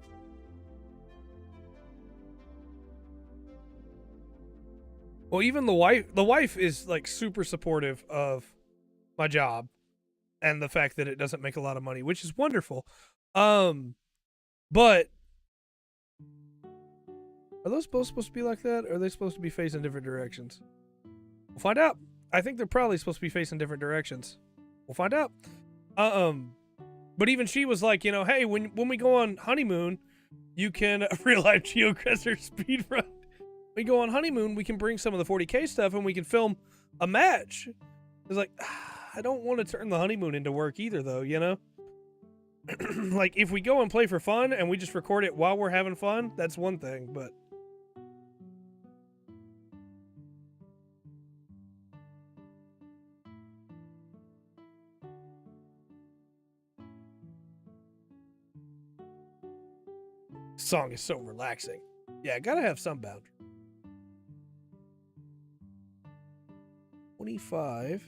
Well, even the wife is like super supportive of my job and the fact that it doesn't make a lot of money, which is wonderful. But are those both supposed to be like that? Or are they supposed to be facing different directions? We'll find out. I think they're probably supposed to be facing different directions. We'll find out. But even she was like, you know, hey, when we go on honeymoon, you can real life Geocrester speedrun. We go on honeymoon, we can bring some of the 40k stuff and we can film a match. It's like, I don't want to turn the honeymoon into work either, though, you know? Like, if we go and play for fun and we just record it while we're having fun, that's one thing, but... Song is so relaxing. Yeah, gotta have some boundary. 25.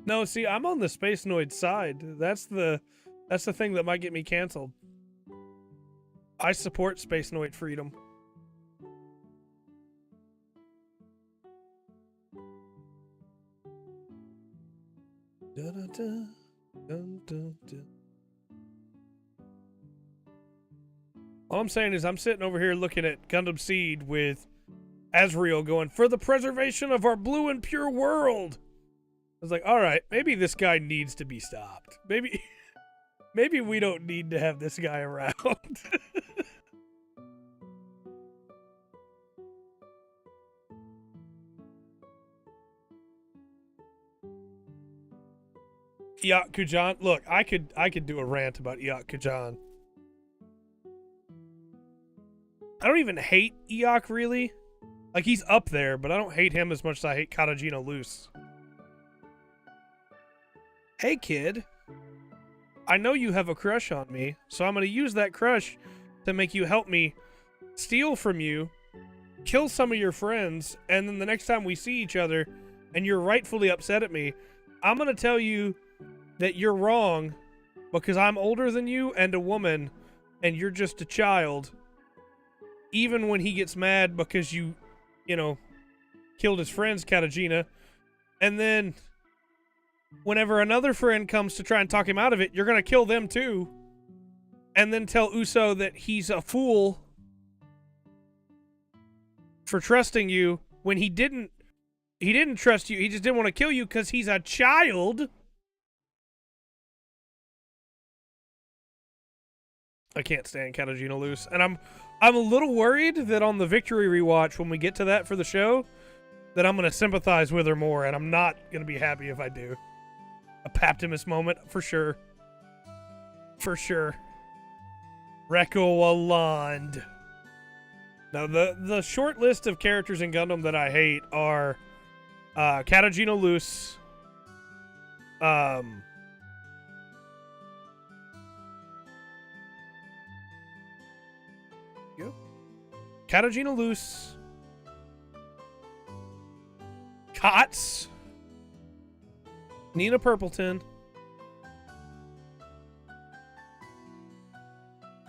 No, see, I'm on the Space Noid side. That's the thing that might get me canceled. I support Space Noid freedom. Dun, dun, dun, dun. All I'm saying is I'm sitting over here looking at Gundam Seed with Azrael going, for the preservation of our blue and pure world. I was like, all right, maybe this guy needs to be stopped. Maybe we don't need to have this guy around. Iat Kujan. Look, I could do a rant about Iat Kujan. I don't even hate Iak, really. Like, he's up there, but I don't hate him as much as I hate Katajino Loose. Hey, kid. I know you have a crush on me, so I'm going to use that crush to make you help me steal from you kill some of your friends, and then the next time we see each other and you're rightfully upset at me, I'm going to tell you that you're wrong because I'm older than you and a woman and you're just a child. Even when he gets mad because you know, killed his friends, Katagina. And then whenever another friend comes to try and talk him out of it, you're going to kill them too. And then tell Uso that he's a fool for trusting you when he didn't trust you. He just didn't want to kill you because he's a child. I can't stand Katagina Luz. And I'm a little worried that on the victory rewatch, when we get to that for the show, that I'm going to sympathize with her more, and I'm not going to be happy if I do. A Paptimus moment, for sure. For sure. Rekko Aland. Now, the short list of characters in Gundam that I hate are Katagina Luz, Katagina Luz, Kotz, Nina Purpleton.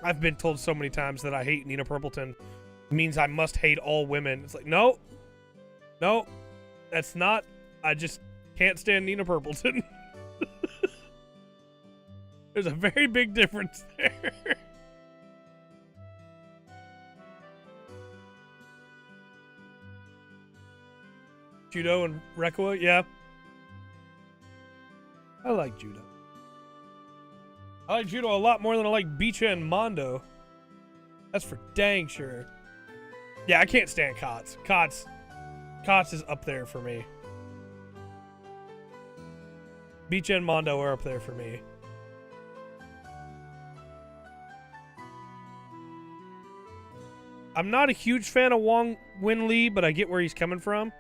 I've been told so many times that I hate Nina Purpleton means I must hate all women. It's like, no, that's not. I just can't stand Nina Purpleton. There's a very big difference there. Judo and Rekko, yeah. I like Judo. I like Judo a lot more than I like Bicha and Mondo. That's for dang sure. Yeah, I can't stand Kotz. Kotz is up there for me. Bicha and Mondo are up there for me. I'm not a huge fan of Wong Win Lee, but I get where he's coming from.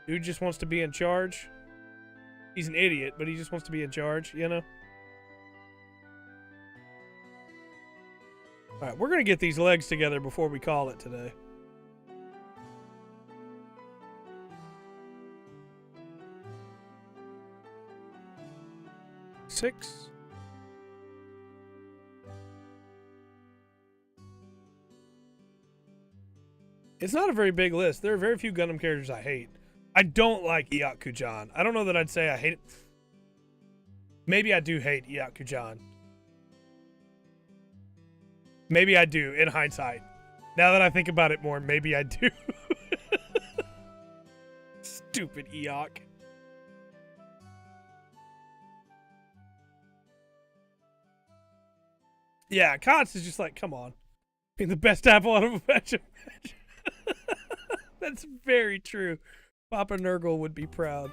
Dude just wants to be in charge. He's an idiot, but he just wants to be in charge, you know? Alright, we're going to get these legs together before we call it today. Six. It's not a very big list. There are very few Gundam characters I hate. I don't like Iyakujan. I don't know that I'd say I hate it. Maybe I do hate Iyakujan. Maybe I do, in hindsight. Now that I think about it more, maybe I do. Stupid Iyak. Yeah, Kotz is just like, come on. Being the best apple out of a batch. That's very true. Papa Nurgle would be proud.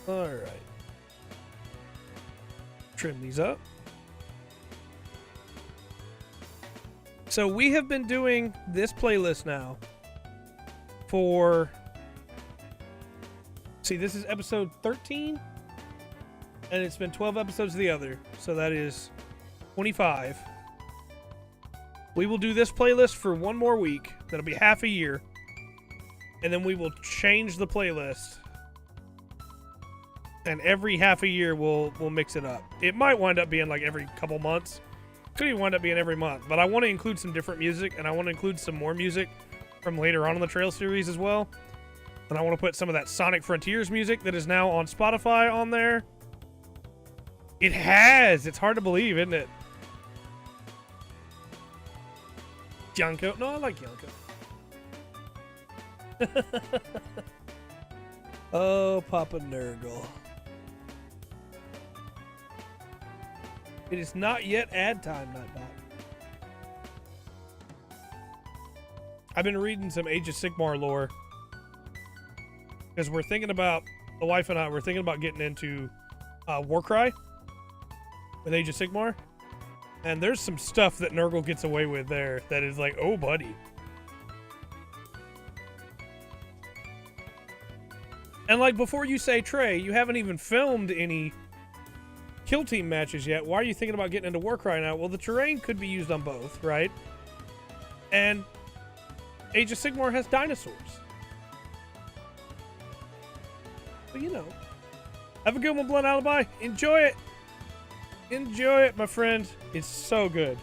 Alright. Trim these up. So we have been doing this playlist now for... See, this is episode 13. And it's been 12 episodes of the other. So that is 25. We will do this playlist for one more week. That'll be half a year. And then we will change the playlist. And every half a year we'll mix it up. It might wind up being like every couple months. Could even wind up being every month. But I want to include some different music. And I want to include some more music from later on in the Trail series as well. And I want to put some of that Sonic Frontiers music that is now on Spotify on there. It has! It's hard to believe, isn't it? Yonko. No, I like Yonko. Oh, Papa Nurgle. It is not yet ad time, Nightbot. I've been reading some Age of Sigmar lore. Because we're thinking about, the wife and I, we're thinking about getting into Warcry with Age of Sigmar. And there's some stuff that Nurgle gets away with there that is like, oh, buddy. And like, before you say Trey, you haven't even filmed any kill team matches yet. Why are you thinking about getting into Warcry now? Well, the terrain could be used on both, right? And Age of Sigmar has dinosaurs. But you know. Have a good one, Blood Alibi. Enjoy it. Enjoy it, my friend. It's so good.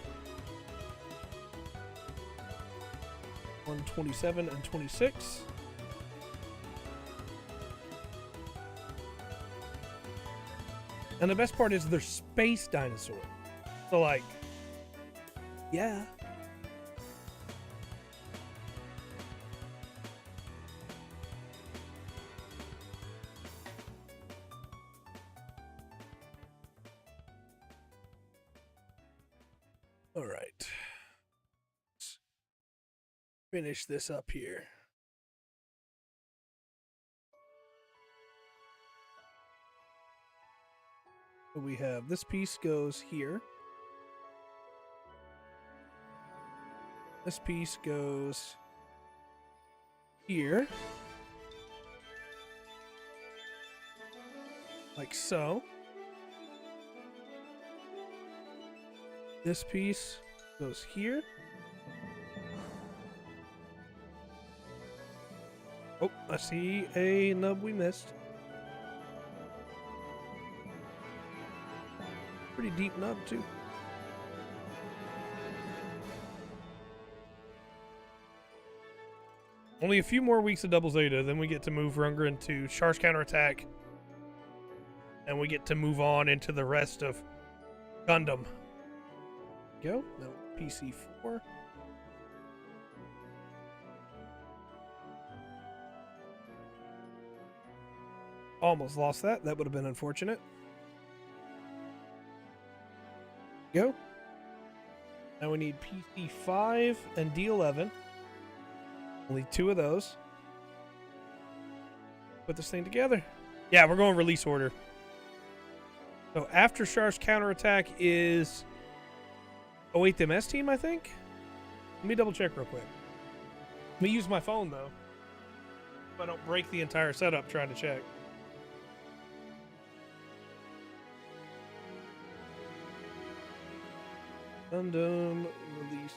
127 and 26. And the best part is they're space dinosaurs. So like, yeah. All right. Let's finish this up here. So we have this piece goes here. This piece goes here. Like so. This piece goes here. Oh, I see a nub we missed. Pretty deep nub, too. Only a few more weeks of Double Zeta, then we get to move Rundgren to Charge Counterattack. And we get to move on into the rest of Gundam. Go. No, PC4. Almost lost that. That would have been unfortunate. Go. Now we need PC5 and D11. Only 2 of those. Put this thing together. Yeah, we're going release order. So after Charge Counterattack is 08th MS team, I think? Let me double check real quick. Let me use my phone though. So I don't break the entire setup trying to check. Gundam release.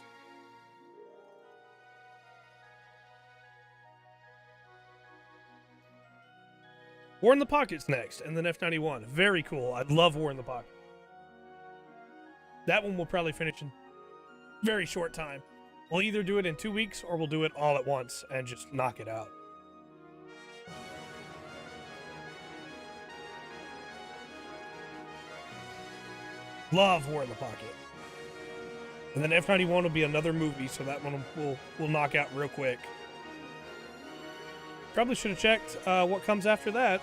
War in the Pocket's next, and then F91. Very cool. I love War in the Pocket. That one will probably finish in very short time. We'll either do it in 2 weeks or we'll do it all at once and just knock it out. Love War in the Pocket. And then F91 will be another movie, so that one we'll knock out real quick. Probably should have checked what comes after that.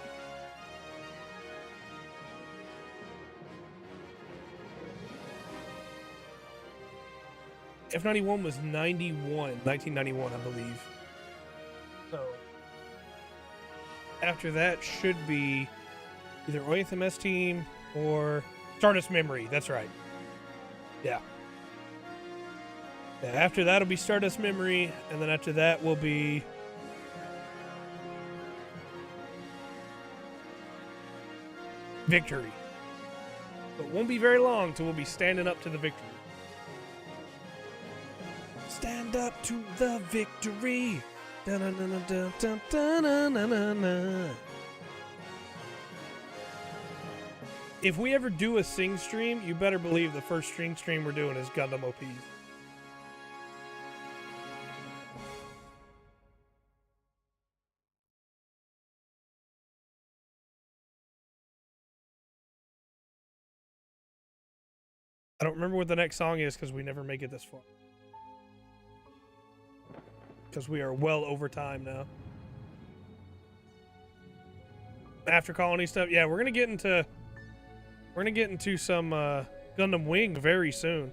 F91 was 1991, I believe. So after that should be either 08th MS team or Stardust Memory. That's right. Yeah. Yeah, after that'll be Stardust Memory, and then after that will be Victory. But it won't be very long till we'll be standing up to the victory. Stand up to the victory. Da-na-na-na-da-da-da-na-na-na. If we ever do a sing stream, you better believe the first stream we're doing is Gundam OPs. I don't remember what the next song is because we never make it this far. Because we are well over time now. After Colony stuff, yeah, we're gonna get into some Gundam Wing very soon.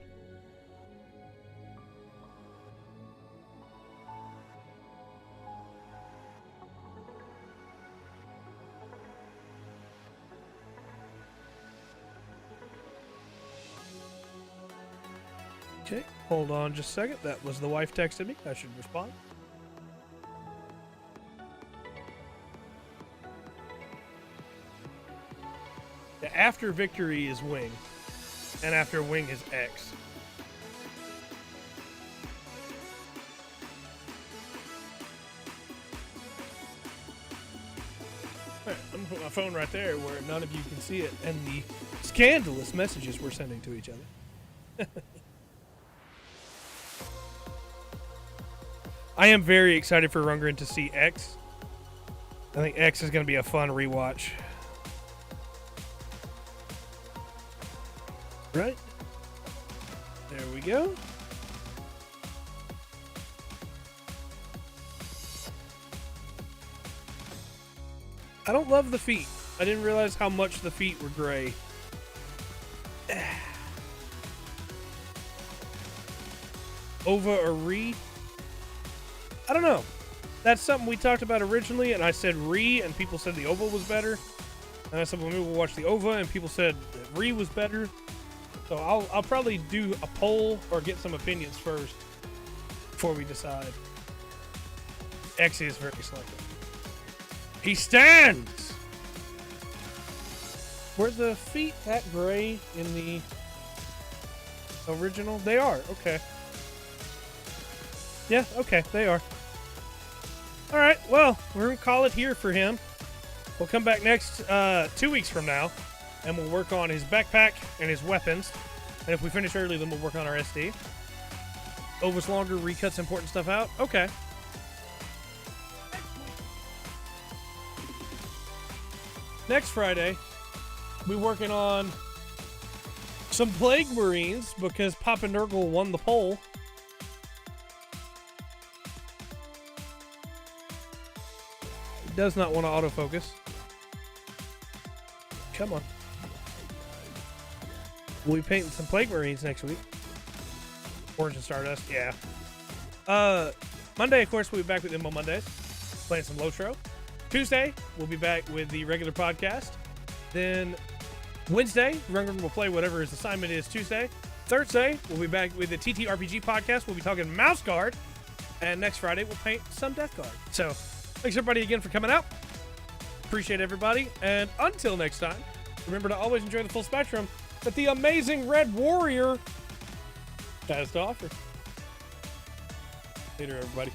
Okay, hold on just a second. That was the wife texted me. I should respond. after victory is wing, and after wing is X. All right, I'm gonna put my phone right there where none of you can see it, and the scandalous messages we're sending to each other. I am very excited for Rundgren to see X. I think X is going to be a fun rewatch. Right? There we go. I don't love the feet. I didn't realize how much the feet were gray. Ova or Re? I don't know. That's something we talked about originally, and I said Re, and people said the Ova was better. And I said, well, maybe we'll watch the Ova, and people said that Re was better. So I'll probably do a poll or get some opinions first before we decide. X is very selective. He stands! Were the feet that gray in the original? They are, okay. Yeah, okay, they are. All right, well, we're going to call it here for him. We'll come back next 2 weeks from now, and we'll work on his backpack and his weapons. And if we finish early, then we'll work on our SD. Ova's longer, recuts important stuff out. Okay. Next Friday, we're working on some Plague Marines because Papa Nurgle won the poll. Does not want to autofocus. Come on. We'll be painting some Plague Marines next week. Orange and Stardust, yeah. Monday, of course, we'll be back with MMO Mondays, playing some Lotro. Tuesday, we'll be back with the regular podcast. Then Wednesday, Rundgren will play whatever his assignment is Tuesday. Thursday, we'll be back with the TTRPG podcast. We'll be talking Mouse Guard. And next Friday, we'll paint some Death Guard. So, thanks everybody again for coming out. Appreciate everybody. And until next time, remember to always enjoy the full spectrum that the amazing Red Warrior has to offer. Later, everybody.